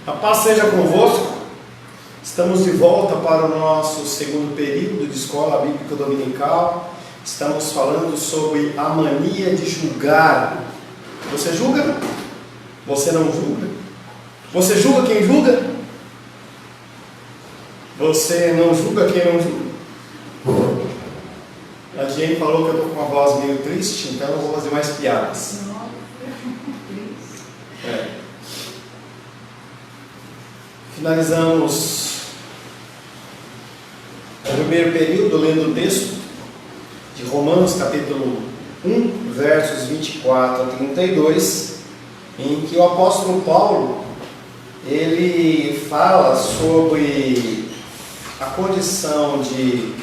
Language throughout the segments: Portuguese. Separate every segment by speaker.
Speaker 1: A paz seja convosco. Estamos de volta para o nosso segundo período de escola bíblica dominical. Estamos falando sobre a mania de julgar. Você julga? Você não julga? Você julga quem julga? Você não julga quem não julga? A Jane falou que eu estou com uma voz meio triste, então eu vou fazer mais piadas. Finalizamos o primeiro período lendo o texto de Romanos capítulo 1, versos 24 a 32, em que o apóstolo Paulo ele fala sobre a condição de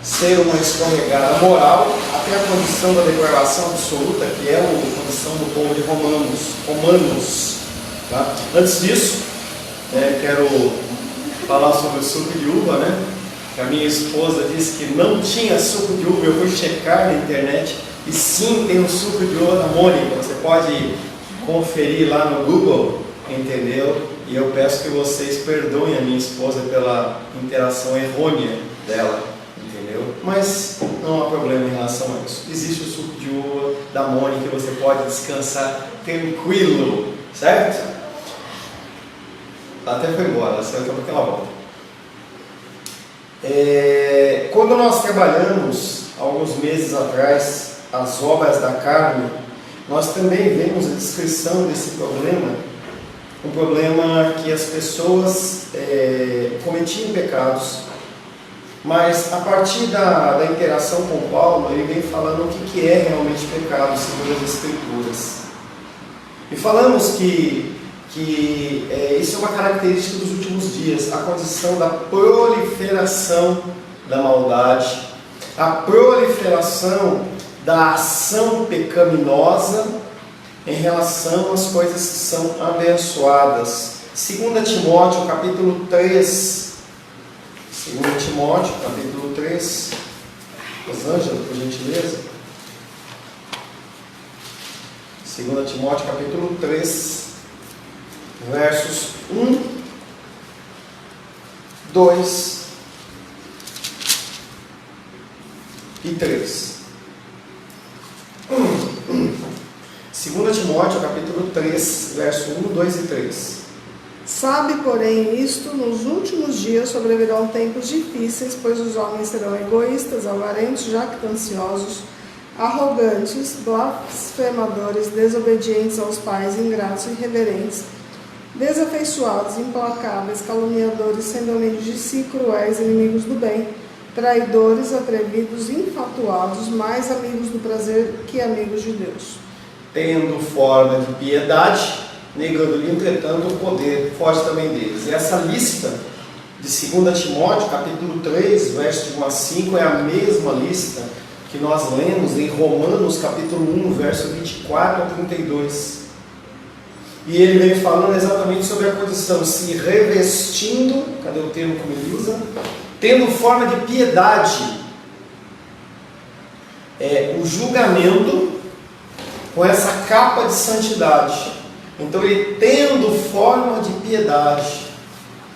Speaker 1: ser uma escorregada moral até a condição da depravação absoluta, que é a condição do povo de Romanos. Tá? Antes disso, quero falar sobre o suco de uva, né? Que a minha esposa disse que não tinha suco de uva. Eu fui checar na internet e sim, tem um suco de uva da Mônica. Você pode conferir lá no Google, entendeu? E eu peço que vocês perdoem a minha esposa pela interação errônea dela, entendeu? Mas não há problema em relação a isso. Existe o suco de uva da Mônica e você pode descansar tranquilo, certo? Até foi embora, ela saiu porque ela volta. Quando nós trabalhamos, alguns meses atrás, as obras da carne, nós também vemos a descrição desse problema, um problema que as pessoas cometiam pecados, mas a partir da interação com Paulo, ele vem falando o que é realmente pecado, segundo as Escrituras. E falamos que isso é uma característica dos últimos dias, a condição da proliferação da maldade, a proliferação da ação pecaminosa em relação às coisas que são abençoadas. 2 Timóteo capítulo 3, 2 Timóteo capítulo 3, Rosângela, por gentileza. 2 Timóteo capítulo 3, versos 1, 2 e 3. 2 Timóteo, capítulo 3, verso 1, 2 e 3.
Speaker 2: Sabe, porém, isto, nos últimos dias sobrevirão tempos difíceis, pois os homens serão egoístas, avarentos, jactanciosos, arrogantes, blasfemadores, desobedientes aos pais, ingratos e irreverentes, desafeiçoados, implacáveis, caluniadores, sendo amigos de si, cruéis, inimigos do bem, traidores, atrevidos, infatuados, mais amigos do prazer que amigos de Deus.
Speaker 1: Tendo forma de piedade, negando-lhe, entretanto, o poder, foge também deles. E essa lista de 2 Timóteo, capítulo 3, verso 1 a 5, é a mesma lista que nós lemos em Romanos, capítulo 1, verso 24 a 32. E ele vem falando exatamente sobre a condição, se revestindo, cadê o termo como ele usa? Tendo forma de piedade. O julgamento com essa capa de santidade. Então ele tendo forma de piedade,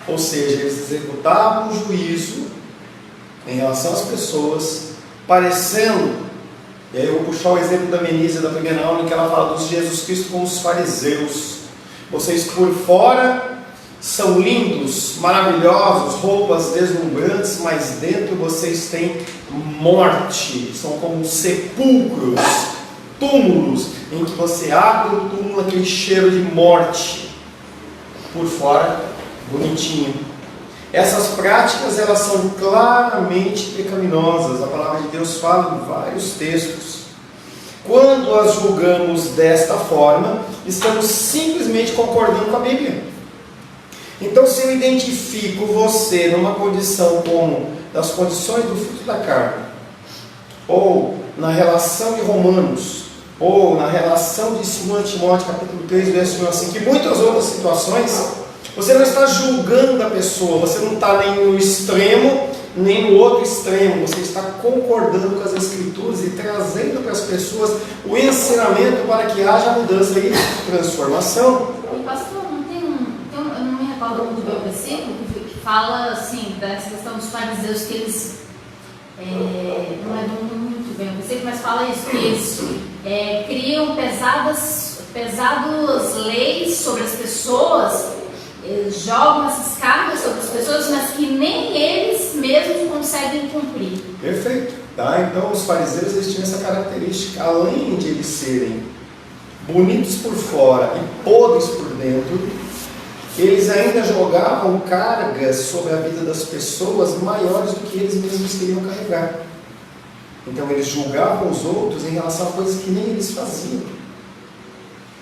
Speaker 1: ou seja, eles executavam o juízo em relação às pessoas, parecendo, e aí eu vou puxar o exemplo da Menícia da primeira aula, em que ela fala dos Jesus Cristo como os fariseus. Vocês por fora são lindos, maravilhosos, roupas deslumbrantes, mas dentro vocês têm morte, são como sepulcros, túmulos, em que você abre o túmulo, aquele cheiro de morte, por fora, bonitinho. Essas práticas, elas são claramente pecaminosas, a palavra de Deus fala em vários textos. Quando as julgamos desta forma, estamos simplesmente concordando com a Bíblia. Então, se eu identifico você numa condição como das condições do fruto da carne, ou na relação de Romanos, ou na relação de 2 Timóteo, capítulo 3, verso 1 a 5, e muitas outras situações, você não está julgando a pessoa, você não está nem no extremo, nem no outro extremo, você está concordando com as Escrituras e trazendo para as pessoas o ensinamento para que haja mudança e transformação.
Speaker 3: Pastor, não tem um concordo muito bem com o versículo, que fala assim, dessa questão dos fariseus, que eles, não é muito bem o versículo, mas fala isso, que eles criam pesadas leis sobre as pessoas, jogam essas cargas sobre as pessoas, mas que nem eles mesmos conseguem cumprir.
Speaker 1: Perfeito. Tá? Então os fariseus eles tinham essa característica, além de eles serem bonitos por fora e podres por dentro, eles ainda jogavam cargas sobre a vida das pessoas maiores do que eles mesmos queriam carregar. Então eles julgavam os outros em relação a coisas que nem eles faziam.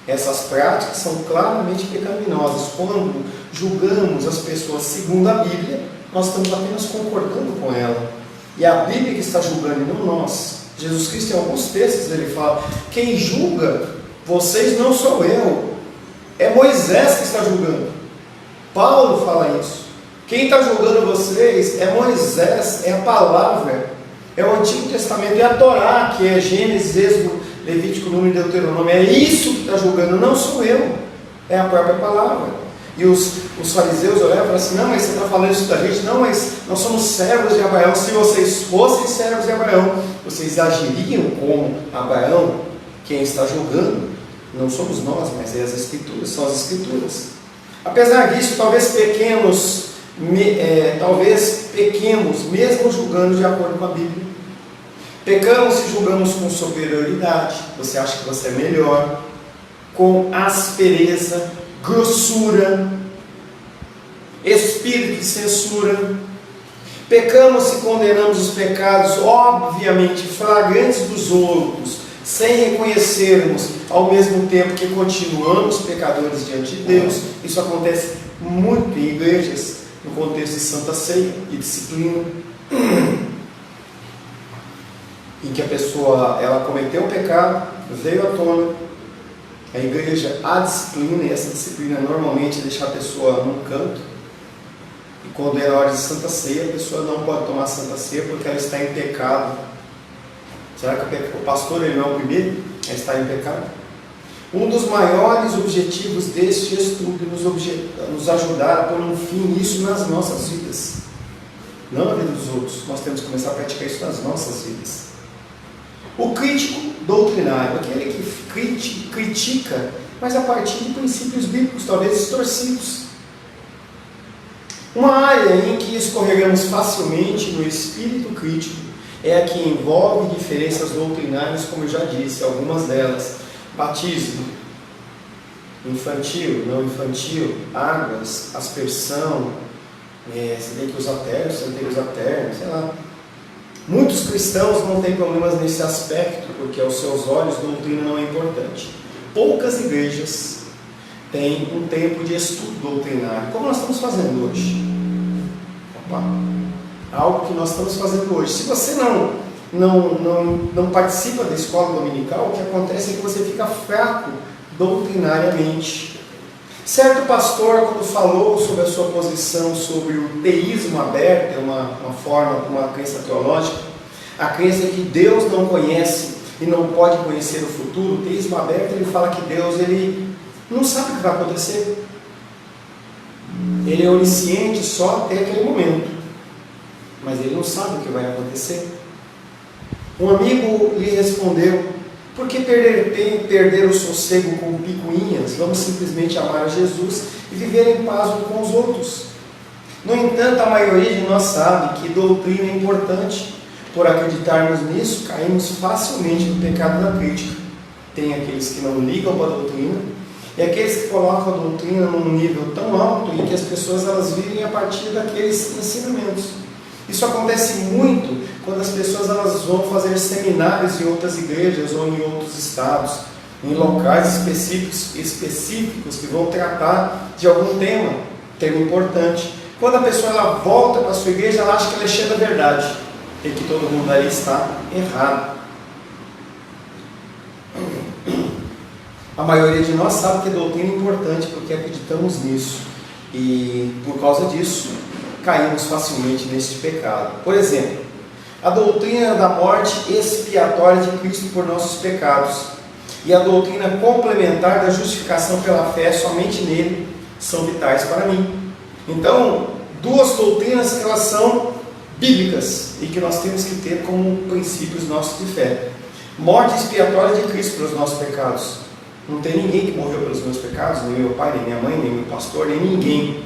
Speaker 1: Essas práticas são claramente pecaminosas. Quando julgamos as pessoas segundo a Bíblia, nós estamos apenas concordando com ela. E é a Bíblia que está julgando e não nós. Jesus Cristo, em alguns textos, ele fala: quem julga vocês não sou eu, é Moisés que está julgando. Paulo fala isso. Quem está julgando vocês é Moisés, é a palavra, é o Antigo Testamento, é a Torá, que é Gênesis, Êxodo, Levítico, Número e Deuteronômio. É isso que está julgando, não sou eu, é a própria palavra. E os fariseus olharam e falaram assim: não, mas você está falando isso da gente? Não, mas nós somos servos de Abraão. Se vocês fossem servos de Abraão, vocês agiriam como Abraão. Quem está julgando não somos nós, mas é as Escrituras, são as Escrituras. Apesar disso, talvez pequemos, mesmo julgando de acordo com a Bíblia. Pecamos e julgamos com superioridade, você acha que você é melhor, com aspereza, grossura, espírito de censura. Pecamos e condenamos os pecados, obviamente, flagrantes dos outros, sem reconhecermos ao mesmo tempo que continuamos pecadores diante de Deus. Isso acontece muito em igrejas, no contexto de Santa Ceia e disciplina, em que a pessoa ela cometeu o pecado, veio à tona, a igreja a disciplina, e essa disciplina normalmente deixa a pessoa num canto, e quando é a hora de Santa Ceia, a pessoa não pode tomar Santa Ceia porque ela está em pecado. Será que o pastor ele não é o primeiro a estar em pecado? Um dos maiores objetivos deste estudo é nos ajudar a pôr um fim nisso nas nossas vidas, não na vida dos outros. Nós temos que começar a praticar isso nas nossas vidas. O crítico doutrinário, aquele que critica, mas a partir de princípios bíblicos, talvez distorcidos. Uma área em que escorregamos facilmente no espírito crítico é a que envolve diferenças doutrinárias, como eu já disse, algumas delas: batismo, infantil, não infantil, águas, aspersão, você tem que usar terno, você não tem que usar terno, sei lá. Muitos cristãos não têm problemas nesse aspecto, porque aos seus olhos doutrina não é importante. Poucas igrejas têm um tempo de estudo doutrinário, como nós estamos fazendo hoje. Algo que nós estamos fazendo hoje. Se você não participa da escola dominical, o que acontece é que você fica fraco doutrinariamente. Certo pastor, quando falou sobre a sua posição sobre o teísmo aberto, uma crença teológica, a crença que Deus não conhece e não pode conhecer o futuro, o teísmo aberto, ele fala que Deus ele não sabe o que vai acontecer. Ele é onisciente só até aquele momento, mas ele não sabe o que vai acontecer. Um amigo lhe respondeu: por que perder o sossego com picuinhas? Vamos simplesmente amar a Jesus e viver em paz uns com os outros. No entanto, a maioria de nós sabe que doutrina é importante. Por acreditarmos nisso, caímos facilmente no pecado da crítica. Tem aqueles que não ligam para a doutrina e aqueles que colocam a doutrina num nível tão alto em que as pessoas elas vivem a partir daqueles ensinamentos. Isso acontece muito quando as pessoas elas vão fazer seminários em outras igrejas ou em outros estados, em locais específicos que vão tratar de algum tema importante. Quando a pessoa ela volta para a sua igreja, ela acha que ela é cheia da verdade e que todo mundo ali está errado. A maioria de nós sabe que a doutrina é importante porque acreditamos nisso e por causa disso caímos facilmente neste pecado. Por exemplo, a doutrina da morte expiatória de Cristo por nossos pecados e a doutrina complementar da justificação pela fé somente nele são vitais para mim. Então, duas doutrinas que elas são bíblicas e que nós temos que ter como princípios nossos de fé. Morte expiatória de Cristo pelos nossos pecados. Não tem ninguém que morreu pelos meus pecados, nem meu pai, nem minha mãe, nem meu pastor, nem ninguém.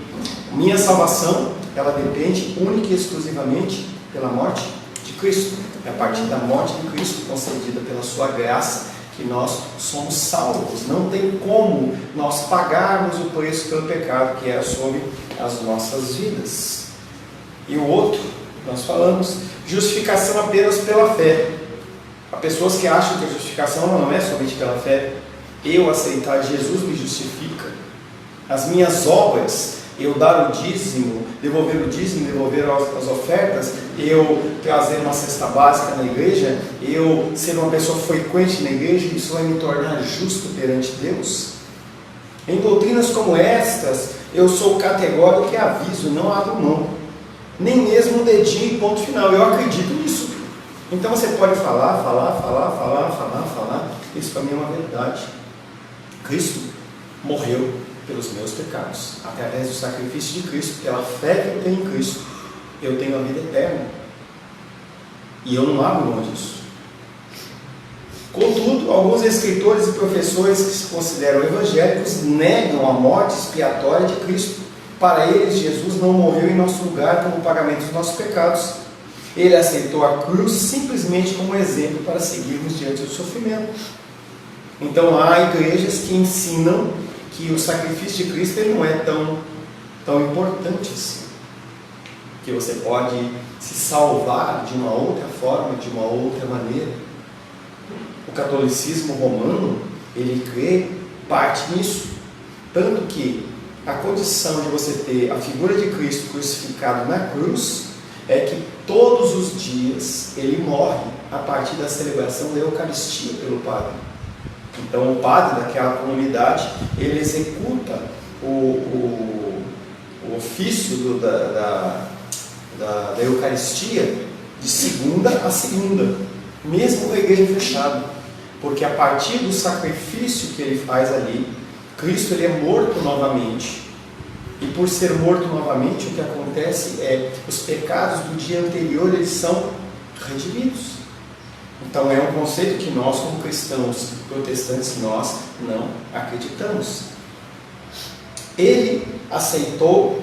Speaker 1: Minha salvação, ela depende única e exclusivamente pela morte de Cristo. É a partir da morte de Cristo, concedida pela sua graça, que nós somos salvos. Não tem como nós pagarmos o preço pelo pecado que é sobre as nossas vidas. E o outro, nós falamos, justificação apenas pela fé. Há pessoas que acham que a justificação não é somente pela fé. Eu aceitar Jesus me justifica. As minhas obras, eu dar o dízimo, devolver as ofertas, eu trazer uma cesta básica na igreja, eu ser uma pessoa frequente na igreja, isso vai me tornar justo perante Deus? Em doutrinas como estas, eu sou categórico e aviso, não abro mão, nem mesmo um dedinho e ponto final. Eu acredito nisso. Então você pode falar, isso para mim é uma verdade. Cristo morreu pelos meus pecados, através do sacrifício de Cristo, pela fé que eu tenho em Cristo, eu tenho a vida eterna, e eu não abro mão disso. Contudo, alguns escritores e professores que se consideram evangélicos negam a morte expiatória de Cristo. Para eles, Jesus não morreu em nosso lugar como pagamento dos nossos pecados. Ele aceitou a cruz simplesmente como exemplo para seguirmos diante do sofrimento. Então há igrejas que ensinam que o sacrifício de Cristo ele não é tão importante assim, que você pode se salvar de uma outra forma, de uma outra maneira. O catolicismo romano, ele crê parte nisso, tanto que a condição de você ter a figura de Cristo crucificado na cruz é que todos os dias ele morre a partir da celebração da Eucaristia pelo padre. Então o padre daquela comunidade, ele executa o ofício da Eucaristia de segunda a segunda, mesmo com a igreja fechada, porque a partir do sacrifício que ele faz ali, Cristo ele é morto novamente, e por ser morto novamente, o que acontece é os pecados do dia anterior eles são redimidos. Então é um conceito que nós como cristãos protestantes nós não acreditamos. Ele aceitou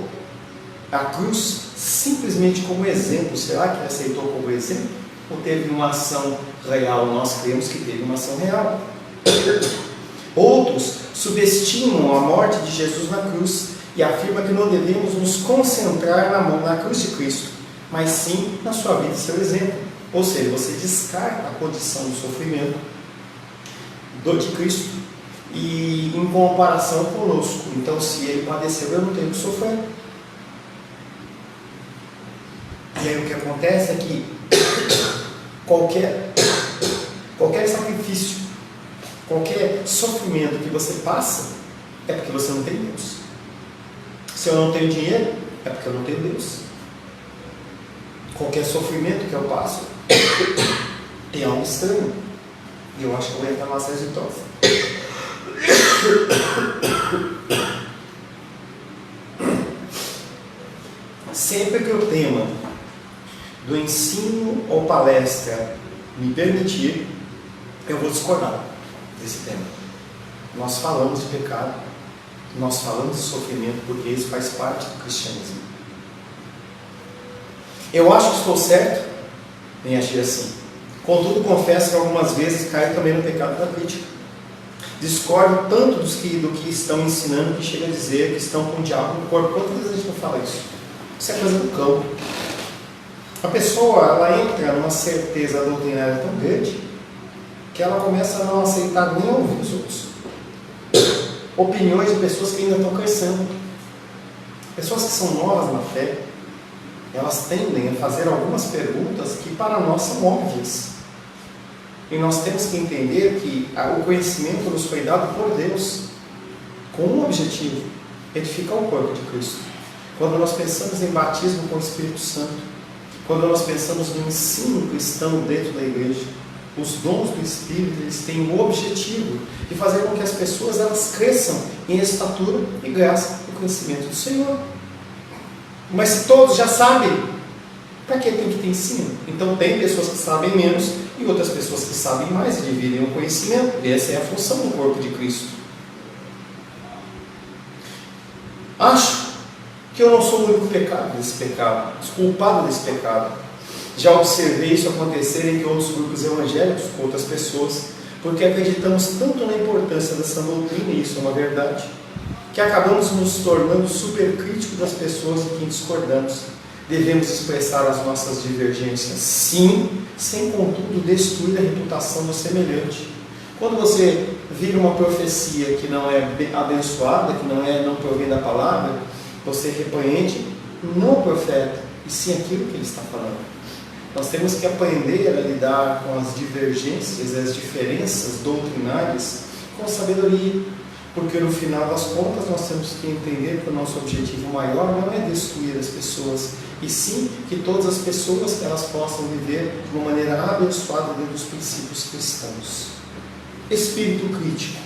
Speaker 1: a cruz simplesmente como exemplo. Será que ele aceitou como exemplo? Ou teve uma ação real? Nós cremos que teve uma ação real. Outros subestimam a morte de Jesus na cruz e afirmam que não devemos nos concentrar na cruz de Cristo, mas sim na sua vida e seu exemplo. Ou seja, você descarta a condição do sofrimento de Cristo e em comparação conosco. Então, se ele padeceu, eu não tenho que sofrer. E aí o que acontece é que qualquer sacrifício, qualquer sofrimento que você passa, é porque você não tem Deus. Se eu não tenho dinheiro, é porque eu não tenho Deus. Qualquer sofrimento que eu passo, tem algo estranho. E eu acho que eu vou entrar numa sesitosa. Sempre que o tema do ensino ou palestra me permitir, eu vou discordar desse tema. Nós falamos de pecado, nós falamos de sofrimento, porque isso faz parte do cristianismo. Eu acho que estou certo em agir assim. Contudo, confesso que algumas vezes caio também no pecado da crítica. Discordo tanto do que estão ensinando que chega a dizer que estão com o diabo no corpo. Quantas vezes a gente não fala isso? Isso é coisa do cão. A pessoa, ela entra numa certeza doutrinária tão grande que ela começa a não aceitar nem ouvir os outros. Opiniões de pessoas que ainda estão crescendo. Pessoas que são novas na fé, elas tendem a fazer algumas perguntas que para nós são óbvias. E nós temos que entender que o conhecimento nos foi dado por Deus com um objetivo: edificar o corpo de Cristo. Quando nós pensamos em batismo com o Espírito Santo, quando nós pensamos no ensino cristão dentro da igreja, os dons do Espírito, eles têm o objetivo de fazer com que as pessoas elas cresçam em estatura e graça e conhecimento do Senhor. Mas se todos já sabem, para que tem que ter ensino? Então tem pessoas que sabem menos e outras pessoas que sabem mais e dividem o conhecimento. E essa é a função do corpo de Cristo. Acho que eu não sou o único culpado desse pecado. Já observei isso acontecer entre outros grupos evangélicos com outras pessoas, porque acreditamos tanto na importância dessa doutrina, e isso é uma verdade, que acabamos nos tornando super críticos das pessoas em quem discordamos. Devemos expressar as nossas divergências, sim, sem contudo destruir a reputação do semelhante. Quando você vira uma profecia que não é abençoada, que não provém da palavra, você repreende não o profeta, e sim aquilo que ele está falando. Nós temos que aprender a lidar com as divergências, as diferenças doutrinárias com sabedoria, porque no final das contas nós temos que entender que o nosso objetivo maior não é destruir as pessoas, e sim que todas as pessoas elas possam viver de uma maneira abençoada dentro dos princípios cristãos. Espírito crítico.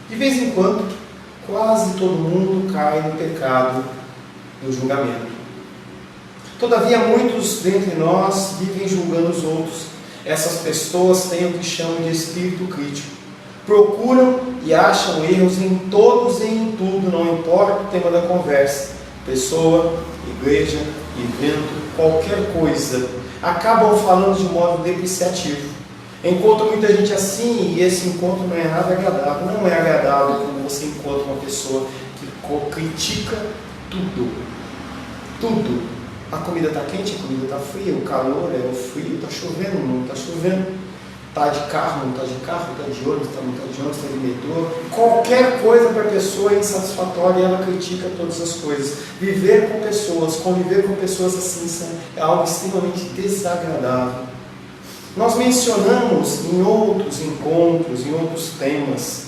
Speaker 1: De vez em quando, quase todo mundo cai no pecado do julgamento. Todavia, muitos dentre nós vivem julgando os outros. Essas pessoas têm o que chamam de espírito crítico. Procuram e acham erros em todos e em tudo, não importa o tema da conversa. Pessoa, igreja, evento, qualquer coisa. Acabam falando de modo depreciativo. Encontro muita gente assim, e esse encontro não é nada agradável. Não é agradável quando você encontra uma pessoa que critica tudo. Tudo. A comida está quente, a comida está fria, o calor é o frio, está chovendo, não está chovendo. Está de carro, não está de carro, está de ônibus, não está de ônibus, está de metrô. Qualquer coisa para a pessoa é insatisfatória e ela critica todas as coisas. Viver com pessoas, conviver com pessoas assim é algo extremamente desagradável. Nós mencionamos em outros encontros, em outros temas,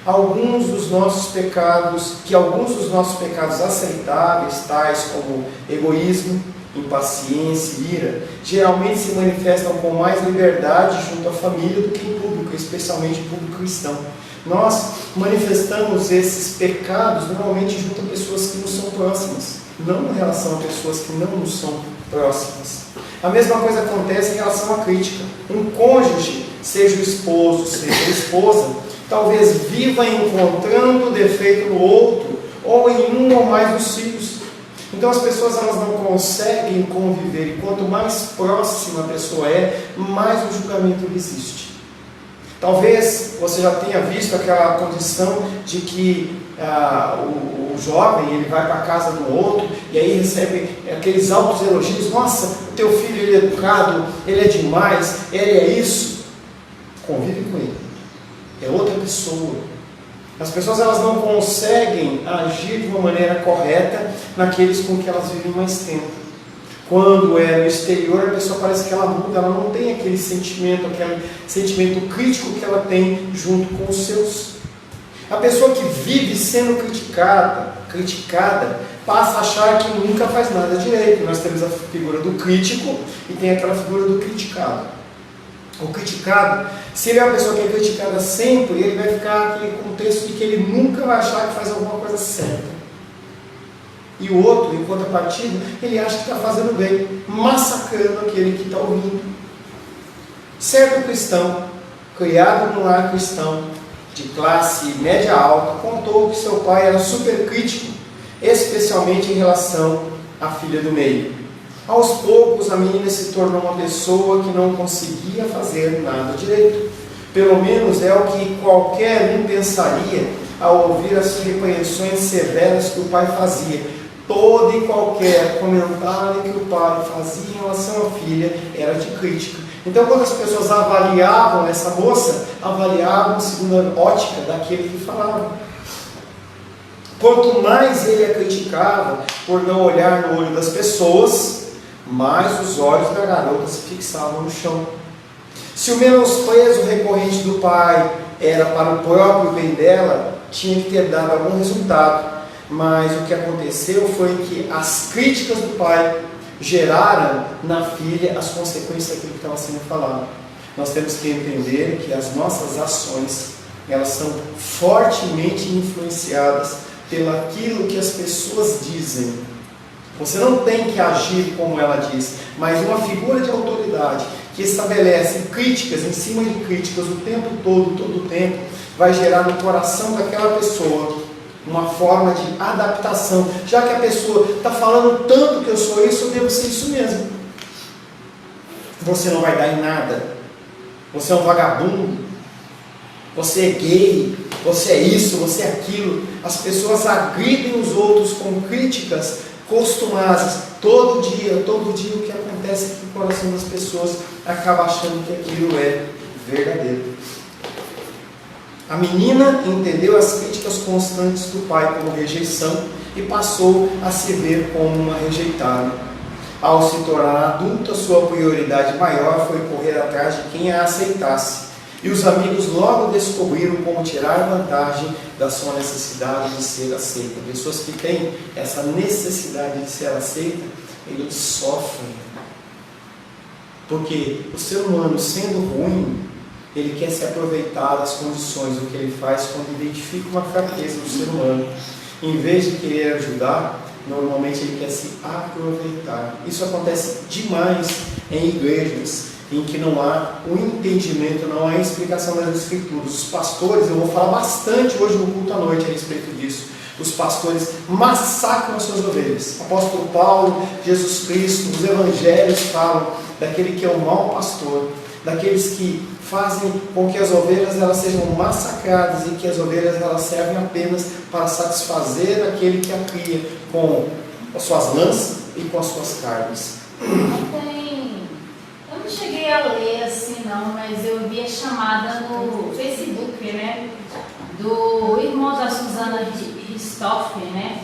Speaker 1: alguns dos nossos pecados aceitáveis, tais como egoísmo, impaciência e ira, geralmente se manifestam com mais liberdade junto à família do que em público, especialmente em público cristão. Nós manifestamos esses pecados normalmente junto a pessoas que nos são próximas, não em relação a pessoas que não nos são próximas. A mesma coisa acontece em relação à crítica. Um cônjuge, seja o esposo, seja a esposa, talvez viva encontrando defeito no outro, ou em um ou mais dos filhos. Então as pessoas elas não conseguem conviver, e quanto mais próxima a pessoa é, mais o julgamento existe. Talvez você já tenha visto aquela condição de que o jovem ele vai para a casa do outro e aí recebe aqueles altos elogios. Nossa, o teu filho ele é educado, ele é demais, ele é isso. Convive com ele, é outra pessoa. As pessoas elas não conseguem agir de uma maneira correta naqueles com que elas vivem mais tempo. Quando é no exterior, a pessoa parece que ela muda, ela não tem aquele sentimento crítico que ela tem junto com os seus. A pessoa que vive sendo criticada, passa a achar que nunca faz nada direito. Nós temos a figura do crítico e tem aquela figura do criticado. O criticado, se ele é uma pessoa que é criticada sempre, ele vai ficar naquele contexto de que ele nunca vai achar que faz alguma coisa certa. E o outro, em contrapartida, ele acha que está fazendo bem, massacrando aquele que está ouvindo. Certo cristão, criado num lar cristão, de classe média alta, contou que seu pai era super crítico, especialmente em relação à filha do meio. Aos poucos, a menina se tornou uma pessoa que não conseguia fazer nada direito. Pelo menos é o que qualquer um pensaria ao ouvir as repreensões severas que o pai fazia. Todo e qualquer comentário que o pai fazia em relação à filha era de crítica. Então, quando as pessoas avaliavam essa moça, avaliavam segundo a ótica daquele que falava. Quanto mais ele a criticava por não olhar no olho das pessoas, mais os olhos da garota se fixavam no chão. Se o menosprezo recorrente do pai era para o próprio bem dela, tinha que ter dado algum resultado. Mas o que aconteceu foi que as críticas do pai geraram na filha as consequências daquilo que estava sendo falado. Nós temos que entender que as nossas ações, elas são fortemente influenciadas pelo aquilo que as pessoas dizem. Você não tem que agir como ela diz, mas uma figura de autoridade que estabelece críticas em cima de críticas o tempo todo, todo o tempo, vai gerar no coração daquela pessoa uma forma de adaptação. Já que a pessoa está falando tanto que eu sou isso, eu devo ser isso mesmo. Você não vai dar em nada. Você é um vagabundo. Você é gay. Você é isso, você é aquilo. As pessoas agridem os outros com críticas costumadas. Todo dia o que acontece aqui no coração das pessoas acaba achando que aquilo é verdadeiro. A menina entendeu as críticas constantes do pai como rejeição e passou a se ver como uma rejeitada. Ao se tornar adulta, sua prioridade maior foi correr atrás de quem a aceitasse. E os amigos logo descobriram como tirar vantagem da sua necessidade de ser aceita. Pessoas que têm essa necessidade de ser aceita, eles sofrem. Porque o ser humano, sendo ruim, ele quer se aproveitar das condições. O que ele faz quando identifica uma fraqueza do ser humano, em vez de querer ajudar, normalmente ele quer se aproveitar. Isso acontece demais em igrejas em que não há um entendimento, não há explicação das Escrituras. Os pastores, eu vou falar bastante hoje no culto à noite a respeito disso. Os pastores massacram as suas ovelhas. Apóstolo Paulo, Jesus Cristo, os evangelhos falam daquele que é o mau pastor, daqueles que fazem com que as ovelhas elas sejam massacradas e que as ovelhas elas servem apenas para satisfazer aquele que a cria com as suas lãs e com as suas carnes.
Speaker 3: Eu não cheguei a ler assim não, mas eu vi a chamada no Facebook, né, do irmão da Susana Ristoff, né,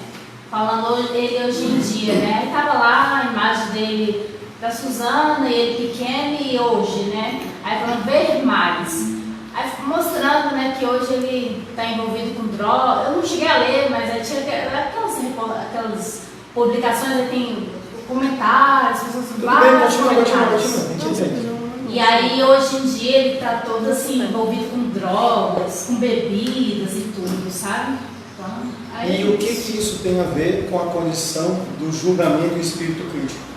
Speaker 3: falando ele hoje em dia, né, estava lá a imagem dele, da Susana, ele pequeno e hoje, né, aí falando ver mais, aí mostrando, né, que hoje ele está envolvido com droga. Eu não cheguei a ler, mas aí tinha aquelas publicações, aí tem comentários, pessoas vários comentários. E aí hoje em dia ele está todo assim, envolvido com drogas, com bebidas e tudo, sabe? Então, aí
Speaker 1: e o que isso tem a ver com a condição do julgamento e espírito crítico?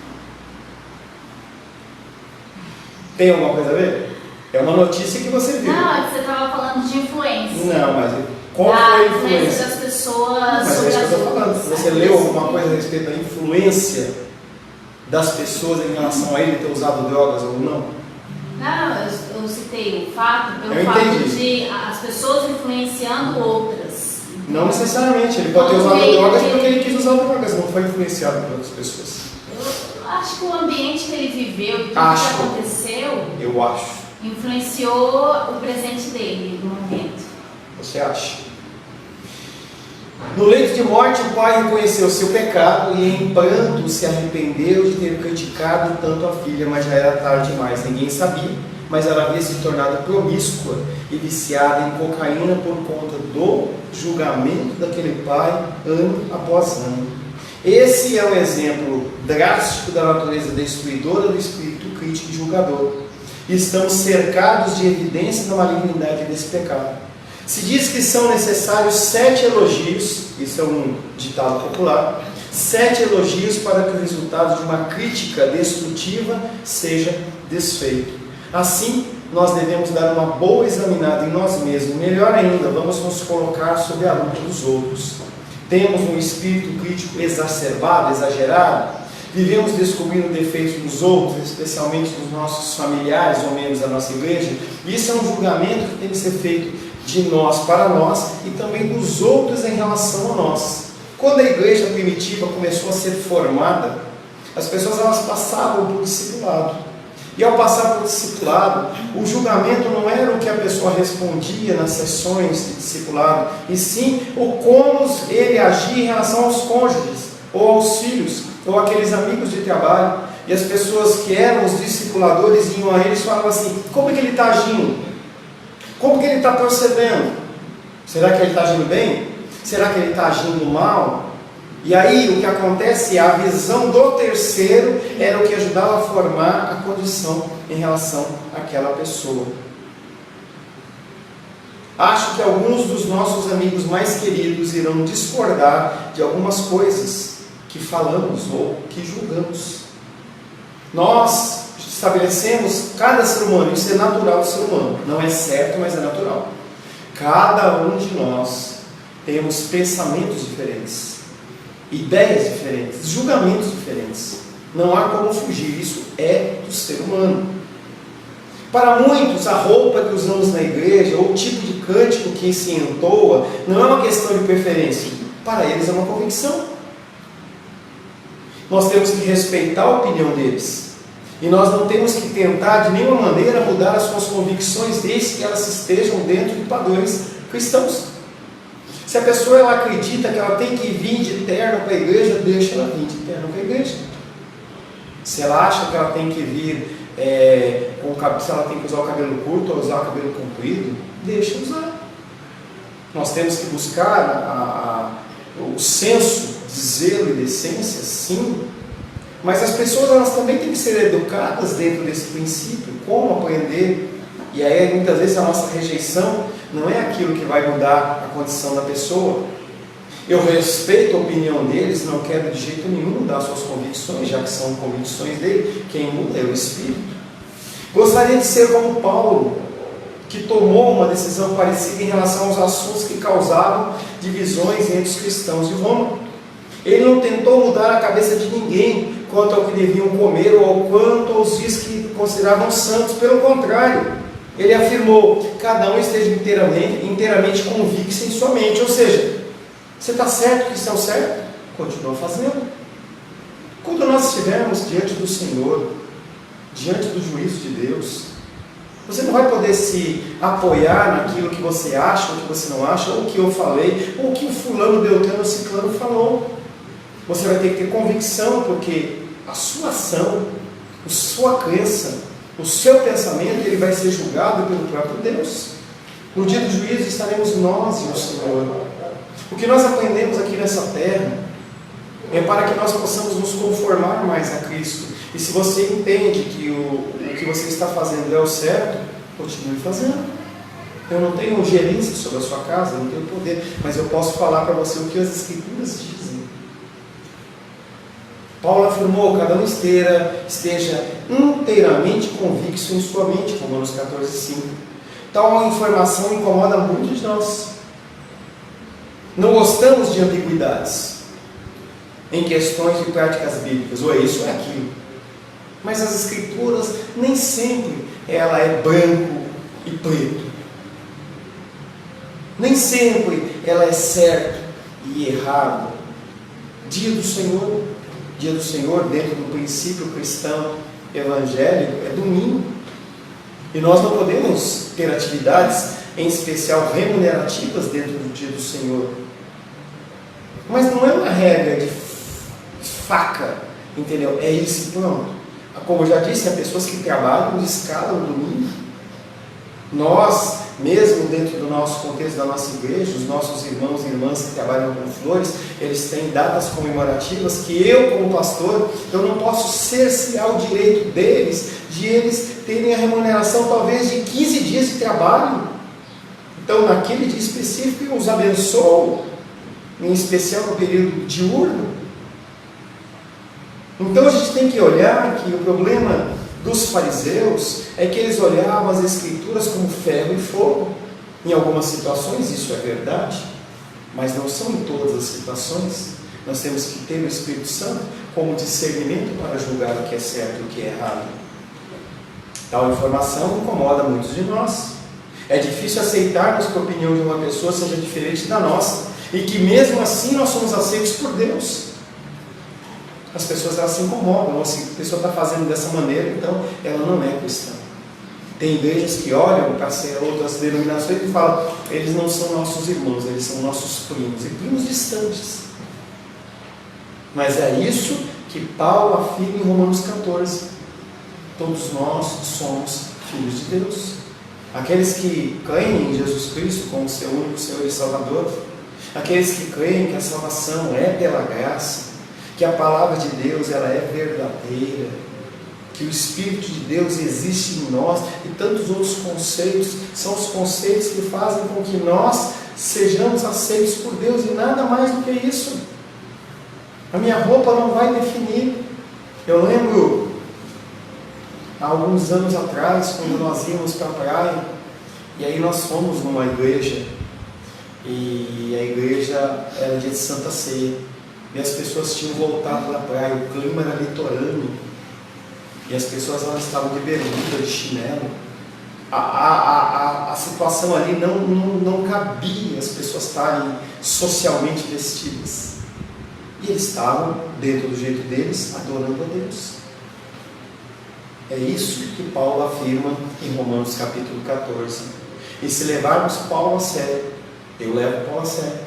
Speaker 1: Tem alguma coisa a ver? É uma notícia que você viu.
Speaker 3: Não, é que você estava falando de influência.
Speaker 1: Não, mas qual foi a influência
Speaker 3: das pessoas.
Speaker 1: Mas é isso que eu estou falando. Você leu alguma coisa a respeito da influência das pessoas em relação a ele ter usado drogas ou não?
Speaker 3: Não, eu citei o fato pelo
Speaker 1: fato
Speaker 3: de as pessoas influenciando outras.
Speaker 1: Não necessariamente. Ele pode ter usado drogas porque ele quis usar drogas, não foi influenciado por outras pessoas.
Speaker 3: Eu acho que o ambiente que ele viveu e tudo que aconteceu,
Speaker 1: eu acho,
Speaker 3: influenciou o presente dele no momento.
Speaker 1: Você acha? No leito de morte, o pai reconheceu seu pecado e em pranto se arrependeu de ter criticado tanto a filha, mas já era tarde demais. Ninguém sabia, mas ela havia se tornado promíscua e viciada em cocaína por conta do julgamento daquele pai ano após ano. Esse é um exemplo drástico da natureza destruidora do espírito crítico e julgador. Estamos cercados de evidência da malignidade desse pecado. Se diz que são necessários 7 elogios, isso é um ditado popular, 7 elogios para que o resultado de uma crítica destrutiva seja desfeito. Assim, nós devemos dar uma boa examinada em nós mesmos. Melhor ainda, vamos nos colocar sob a luta dos outros. Temos um espírito crítico exacerbado, exagerado? Vivemos descobrindo defeitos dos outros, especialmente dos nossos familiares ou membros da nossa igreja? Isso é um julgamento que tem que ser feito de nós para nós e também dos outros em relação a nós. Quando a igreja primitiva começou a ser formada, as pessoas elas passavam por discipulado. E ao passar por discipulado, o julgamento não era o que a pessoa respondia nas sessões de discipulado, e sim o como ele agia em relação aos cônjuges, ou aos filhos, ou aqueles amigos de trabalho. E as pessoas que eram os discipuladores iam a eles e falavam assim: como é que ele está agindo? Como que ele está procedendo? Será que ele está agindo bem? Será que ele está agindo mal? E aí o que acontece é a visão do terceiro era o que ajudava a formar a condição em relação àquela pessoa. Acho que alguns dos nossos amigos mais queridos irão discordar de algumas coisas que falamos ou que julgamos. Nós estabelecemos cada ser humano, isso é natural do ser humano, não é certo, mas é natural. Cada um de nós temos pensamentos diferentes, ideias diferentes, julgamentos diferentes. Não há como fugir, isso é do ser humano. Para muitos, a roupa que usamos na igreja, ou o tipo de cântico que se entoa, não é uma questão de preferência. Para eles é uma convicção. Nós temos que respeitar a opinião deles. E nós não temos que tentar de nenhuma maneira mudar as suas convicções, desde que elas estejam dentro de padrões cristãos. Se a pessoa ela acredita que ela tem que vir de terno para a igreja, deixa ela vir de terno para a igreja. Se ela acha que ela tem que vir, se ela tem que usar o cabelo curto ou usar o cabelo comprido, deixa usar. Nós temos que buscar o senso de zelo e decência, sim. Mas as pessoas elas também têm que ser educadas dentro desse princípio, como aprender. E aí muitas vezes a nossa rejeição não é aquilo que vai mudar a condição da pessoa. Eu respeito a opinião deles, não quero de jeito nenhum mudar suas convicções, já que são convicções dele. Quem muda é o Espírito. Gostaria de ser como Paulo, que tomou uma decisão parecida em relação aos assuntos que causavam divisões entre os cristãos de Roma. Ele não tentou mudar a cabeça de ninguém quanto ao que deviam comer ou quanto aos dias que consideravam santos. Pelo contrário, ele afirmou: cada um esteja inteiramente convicto em sua mente. Ou seja, você está certo que isso é o certo? Continua fazendo. Quando nós estivermos diante do Senhor, diante do juízo de Deus, você não vai poder se apoiar naquilo que você acha ou que você não acha, ou o que eu falei, ou o que o fulano, beltrano ou ciclano falou. Você vai ter que ter convicção, porque a sua ação, a sua crença, o seu pensamento, ele vai ser julgado pelo próprio Deus. No dia do juízo estaremos nós e o Senhor. O que nós aprendemos aqui nessa terra é para que nós possamos nos conformar mais a Cristo. E se você entende que o que você está fazendo é o certo, continue fazendo. Eu não tenho gerência sobre a sua casa, não tenho poder, mas eu posso falar para você o que as Escrituras dizem. Paulo afirmou: cada um esteja inteiramente convicto em sua mente, Romanos 14:5. Tal informação incomoda muitos de nós. Não gostamos de ambiguidades em questões de práticas bíblicas, ou é isso ou é aquilo. Mas as Escrituras, nem sempre ela é branco e preto. Nem sempre ela é certo e errado. Dia do Senhor, dentro do princípio cristão evangélico, é domingo. E nós não podemos ter atividades, em especial remunerativas, dentro do dia do Senhor. Mas não é uma regra de faca, entendeu? É isso e pronto. Como eu já disse, há pessoas que trabalham de escala no domingo. Nós, mesmo dentro do nosso contexto da nossa igreja, os nossos irmãos e irmãs que trabalham com flores, eles têm datas comemorativas que eu, como pastor, eu não posso cercear o direito deles, de eles terem a remuneração talvez de 15 dias de trabalho. Então, naquele dia específico, eu os abençoo, em especial no período diurno. Então, a gente tem que olhar que o problema dos fariseus é que eles olhavam as Escrituras como ferro e fogo. Em algumas situações isso é verdade, mas não são em todas as situações. Nós temos que ter o Espírito Santo como discernimento para julgar o que é certo e o que é errado. Tal informação incomoda muitos de nós. É difícil aceitarmos que a opinião de uma pessoa seja diferente da nossa, e que mesmo assim nós somos aceitos por Deus. As pessoas elas se incomodam, assim, a pessoa está fazendo dessa maneira, então ela não é cristã. Tem igrejas que olham para ser outras denominações e falam: eles não são nossos irmãos, eles são nossos primos, e primos distantes. Mas é isso que Paulo afirma em Romanos 14. Todos nós somos filhos de Deus. Aqueles que creem em Jesus Cristo como seu único Senhor e Salvador, aqueles que creem que a salvação é pela graça, que a palavra de Deus ela é verdadeira, que o Espírito de Deus existe em nós, e tantos outros conceitos, são os conceitos que fazem com que nós sejamos aceitos por Deus, e nada mais do que isso. A minha roupa não vai definir. Eu lembro, há alguns anos atrás, quando nós íamos para a praia, e aí nós fomos numa igreja, e a igreja era dia de Santa Ceia, e as pessoas tinham voltado da praia, o clima era litorâneo, e as pessoas elas estavam de bermuda, de chinelo. A situação ali não cabia as pessoas estarem socialmente vestidas. E eles estavam, dentro do jeito deles, adorando a Deus. É isso que Paulo afirma em Romanos capítulo 14. E se levarmos Paulo a sério, eu levo Paulo a sério.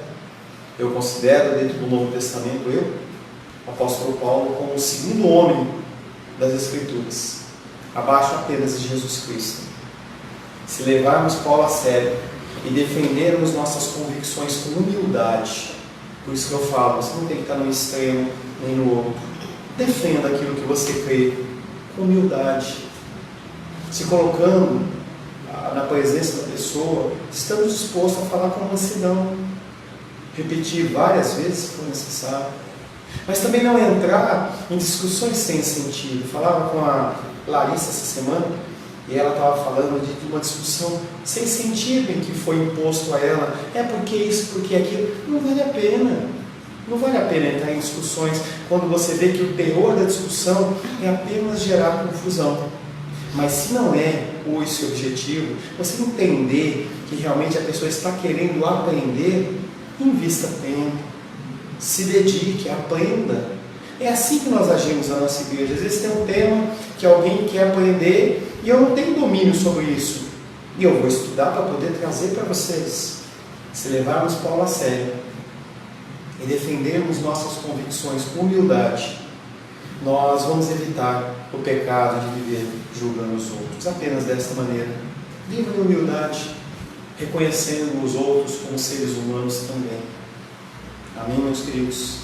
Speaker 1: Eu considero dentro do Novo Testamento, o apóstolo Paulo, como o segundo homem das Escrituras, abaixo apenas de Jesus Cristo. Se levarmos Paulo a sério e defendermos nossas convicções com humildade, por isso que eu falo, você não tem que estar no extremo nem no outro. Defenda aquilo que você crê com humildade, se colocando na presença da pessoa, estamos dispostos a falar com mansidão, repetir várias vezes se for necessário, mas também não entrar em discussões sem sentido. Falava com a Larissa essa semana, e ela estava falando de uma discussão sem sentido em que foi imposto a ela, é porque isso, porque aquilo. Não vale a pena. Não vale a pena entrar em discussões quando você vê que o teor da discussão é apenas gerar confusão. Mas se não é esse o objetivo, você entender que realmente a pessoa está querendo aprender, invista tempo, se dedique, aprenda. É assim que nós agimos na nossa igreja. Às vezes tem um tema que alguém quer aprender e eu não tenho domínio sobre isso. E eu vou estudar para poder trazer para vocês. Se levarmos Paulo a sério e defendermos nossas convicções com humildade, nós vamos evitar o pecado de viver julgando os outros. Apenas desta maneira. Viva em humildade, reconhecendo os outros como seres humanos também. Amém, meus queridos?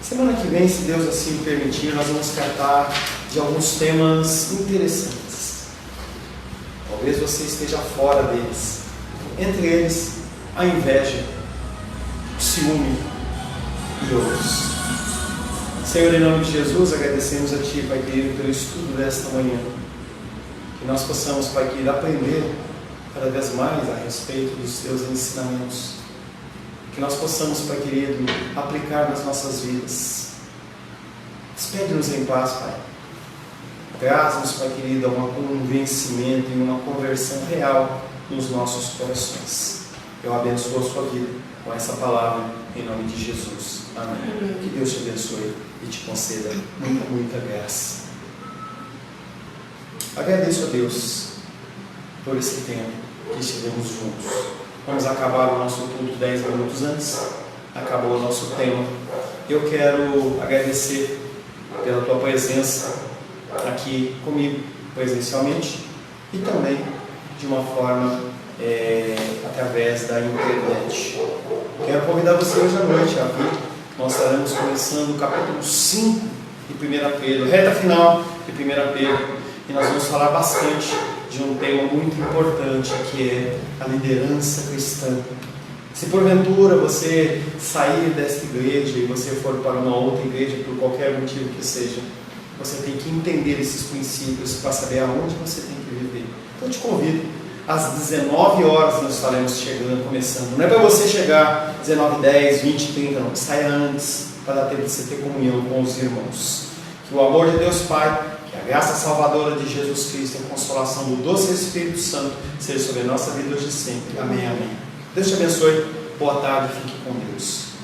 Speaker 1: Semana que vem, se Deus assim permitir, nós vamos tratar de alguns temas interessantes. Talvez você esteja fora deles. Entre eles, a inveja, o ciúme e outros. Senhor, em nome de Jesus, agradecemos a Ti, Pai querido, pelo estudo desta manhã. Que nós possamos, Pai querido, aprender cada vez mais a respeito dos Teus ensinamentos. Que nós possamos, Pai querido, aplicar nas nossas vidas. Despede-nos em paz, Pai. Traz-nos, Pai querido, a um convencimento e uma conversão real nos nossos corações. Eu abençoo a sua vida com essa palavra, em nome de Jesus. Amém. Que Deus te abençoe e te conceda muita, muita graça. Agradeço a Deus por esse tempo que estivemos juntos. Vamos acabar o nosso culto 10 minutos antes. Acabou o nosso tema. Eu quero agradecer pela tua presença aqui comigo, presencialmente, e também de uma forma através da internet. Quero convidar você hoje à noite a vir. Nós estaremos começando o capítulo 5 de 1 Pedro, reta final de 1 Pedro, e nós vamos falar bastante de um tema muito importante, que é a liderança cristã. Se porventura você sair desta igreja e você for para uma outra igreja por qualquer motivo que seja, você tem que entender esses princípios para saber aonde você tem que viver. Então eu te convido, às 19 horas nós estaremos chegando, começando. Não é para você chegar 19h10, 20, 30, não. Saia antes, para dar tempo de você ter comunhão com os irmãos. Que o amor de Deus Pai, que a graça salvadora de Jesus Cristo e a consolação do doce Espírito Santo seja sobre a nossa vida hoje e sempre. Amém, amém. Deus te abençoe. Boa tarde. Fique com Deus.